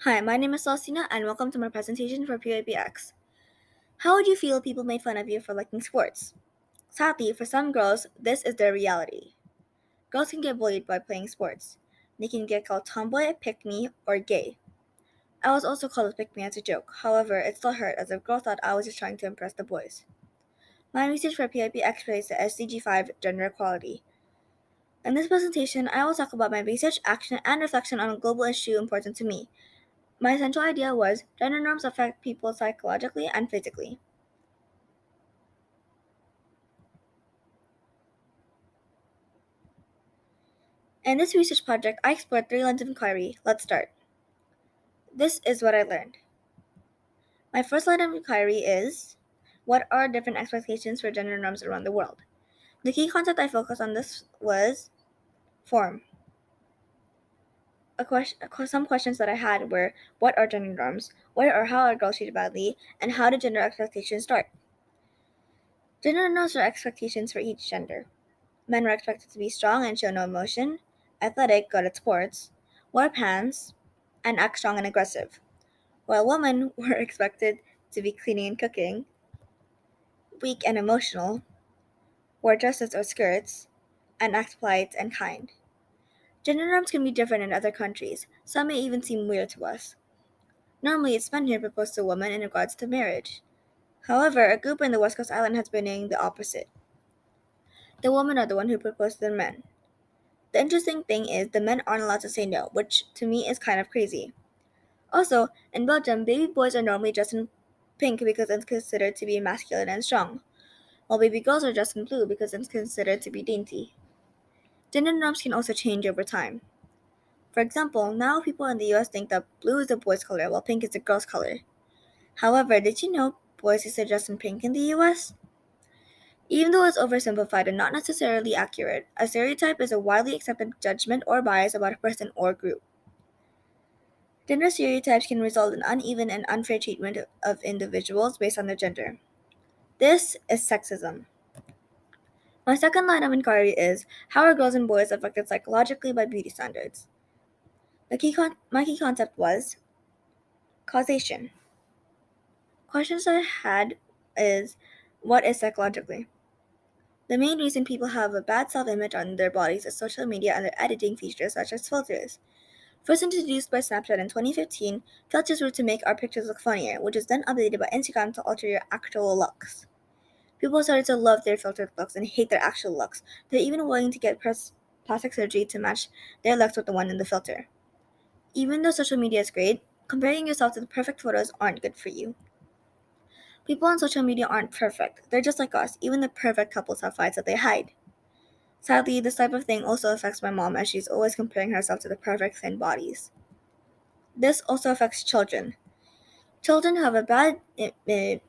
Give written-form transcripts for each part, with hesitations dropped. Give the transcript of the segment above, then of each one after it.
Hi, my name is Celestina, and welcome to my presentation for PYPx. How would you feel if people made fun of you for liking sports? Sadly, for some girls, this is their reality. Girls can get bullied by playing sports. They can get called tomboy, pick-me, or gay. I was also called a pick-me as a joke. However, it still hurt as if girls thought I was just trying to impress the boys. My research for PYPx relates to SDG5 gender equality. In this presentation, I will talk about my research, action, and reflection on a global issue important to me. My central idea was gender norms affect people psychologically and physically. In this research project, I explored three lines of inquiry. Let's start. This is what I learned. My first line of inquiry is what are different expectations for gender norms around the world? The key concept I focused on this was form. Some questions that I had were what are gender norms? Where or how are girls treated badly? And how do gender expectations start? Gender norms are expectations for each gender. Men were expected to be strong and show no emotion, athletic, good at sports, wear pants, and act strong and aggressive, while women were expected to be cleaning and cooking, weak and emotional, wear dresses or skirts, and act polite and kind. Gender norms can be different in other countries. Some may even seem weird to us. Normally, it's men who propose to women in regards to marriage. However, a group in the West Coast Island has been doing the opposite. The women are the one who propose to the men. The interesting thing is the men aren't allowed to say no, which to me is kind of crazy. Also, in Belgium, baby boys are normally dressed in pink because it's considered to be masculine and strong, while baby girls are dressed in blue because it's considered to be dainty. Gender norms can also change over time. For example, now people in the US think that blue is a boy's color while pink is a girl's color. However, did you know boys used to dress in pink in the US? Even though it's oversimplified and not necessarily accurate, a stereotype is a widely accepted judgment or bias about a person or group. Gender stereotypes can result in uneven and unfair treatment of individuals based on their gender. This is sexism. My second line of inquiry is how are girls and boys affected psychologically by beauty standards? My key concept was causation. Questions I had is what is psychologically? The main reason people have a bad self-image on their bodies is social media and their editing features such as filters. First introduced by Snapchat in 2015, filters were to make our pictures look funnier, which is then updated by Instagram to alter your actual looks. People started to love their filtered looks and hate their actual looks. They're even willing to get plastic surgery to match their looks with the one in the filter. Even though social media is great, comparing yourself to the perfect photos aren't good for you. People on social media aren't perfect. They're just like us. Even the perfect couples have fights that they hide. Sadly, this type of thing also affects my mom as she's always comparing herself to the perfect thin bodies. This also affects children. Children who have a bad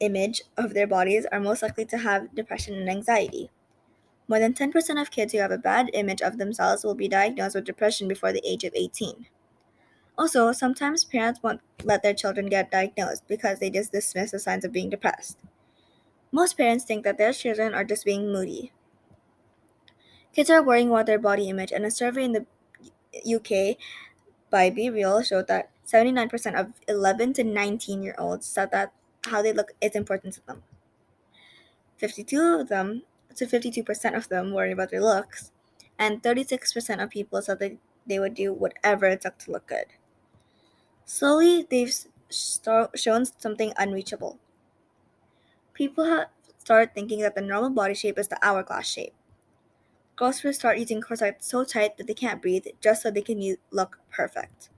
image of their bodies are most likely to have depression and anxiety. More than 10% of kids who have a bad image of themselves will be diagnosed with depression before the age of 18. Also, sometimes parents won't let their children get diagnosed because they just dismiss the signs of being depressed. Most parents think that their children are just being moody. Kids are worrying about their body image, and a survey in the UK by Be Real showed that 79% of 11 to 19-year-olds said that how they look is important to them. 52 of them to 52% of them worry about their looks, and 36% of people said that they would do whatever it took to look good. Slowly, they've shown something unreachable. People have started thinking that the normal body shape is the hourglass shape. Girls will start using corsets so tight that they can't breathe just so they can look perfect.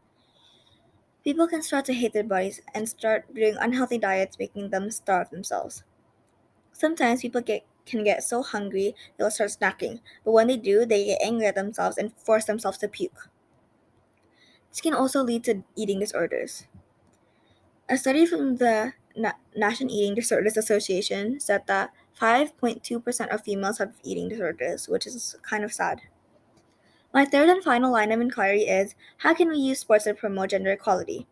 People can start to hate their bodies and start doing unhealthy diets, making them starve themselves. Sometimes can get so hungry they'll start snacking, but when they do, they get angry at themselves and force themselves to puke. This can also lead to eating disorders. A study from the National Eating Disorders Association said that 5.2% of females have eating disorders, which is kind of sad. My third and final line of inquiry is how can we use sports to promote gender equality?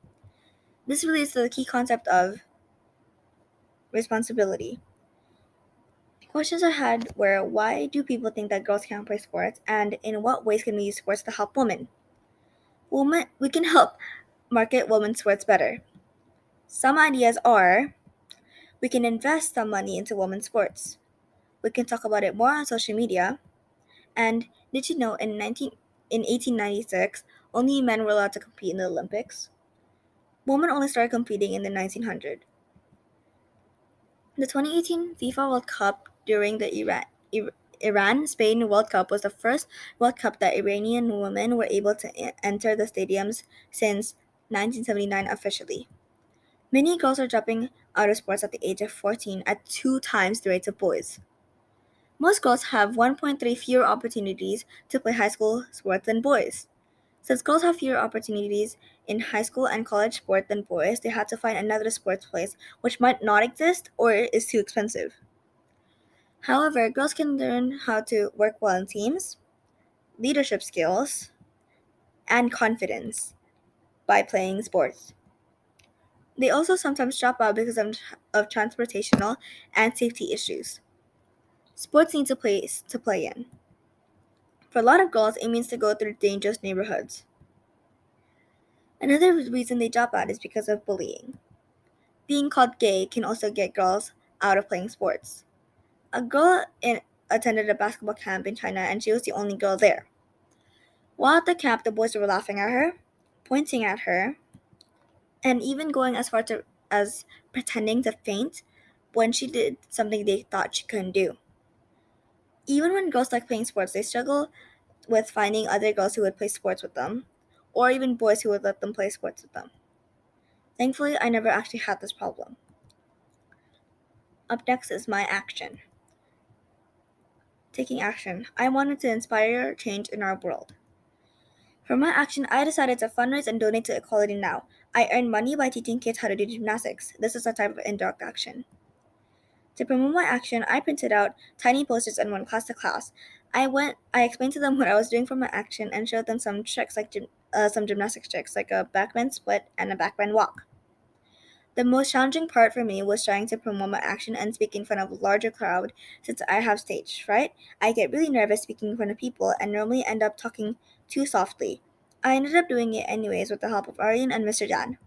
This relates to the key concept of responsibility. Questions I had were why do people think that girls can't play sports, and in what ways can we use sports to help women? We can help market women's sports better? Some ideas are: we can invest some money into women's sports. We can talk about it more on social media. And did you know in 1896, only men were allowed to compete in the Olympics? Women only started competing in the 1900s. The 2018 FIFA World Cup during the Iran-Spain World Cup was the first World Cup that Iranian women were able to enter the stadiums since 1979 officially. Many girls are dropping out of sports at the age of 14 at 2 times the rate of boys. Most girls have 1.3 fewer opportunities to play high school sports than boys. Since girls have fewer opportunities in high school and college sport than boys, they have to find another sports place which might not exist or is too expensive. However, girls can learn how to work well in teams, leadership skills, and confidence by playing sports. They also sometimes drop out because of transportational and safety issues. Sports needs a place to play in. For a lot of girls, it means to go through dangerous neighborhoods. Another reason they drop out is because of bullying. Being called gay can also get girls out of playing sports. A attended a basketball camp in China and she was the only girl there. While at the camp, the boys were laughing at her, pointing at her, and even going as far as pretending to faint when she did something they thought she couldn't do. Even when girls like playing sports, they struggle with finding other girls who would play sports with them, or even boys who would let them play sports with them. Thankfully, I never actually had this problem. Up next is my action. Taking action. I wanted to inspire change in our world. For my action, I decided to fundraise and donate to Equality Now. I earned money by teaching kids how to do gymnastics. This is a type of indirect action. To promote my action, I printed out tiny posters and went class to class. I explained to them what I was doing for my action and showed them some tricks like some gymnastics tricks like a backbend split and a backbend walk. The most challenging part for me was trying to promote my action and speak in front of a larger crowd since I have stage fright. I get really nervous speaking in front of people and normally end up talking too softly. I ended up doing it anyways with the help of Aryan and Mr. Dan.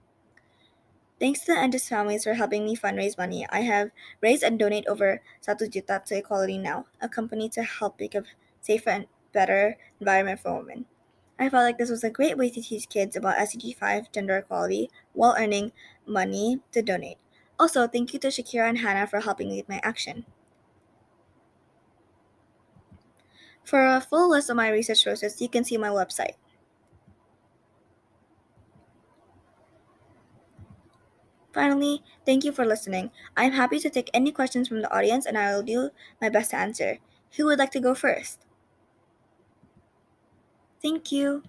Thanks to the Andres families for helping me fundraise money, I have raised and donate over 1 juta to Equality Now, a company to help make a safer and better environment for women. I felt like this was a great way to teach kids about SDG 5 gender equality while earning money to donate. Also, thank you to Shakira and Hannah for helping lead my action. For a full list of my research sources, you can see my website. Finally, thank you for listening. I'm happy to take any questions from the audience and I will do my best to answer. Who would like to go first? Thank you.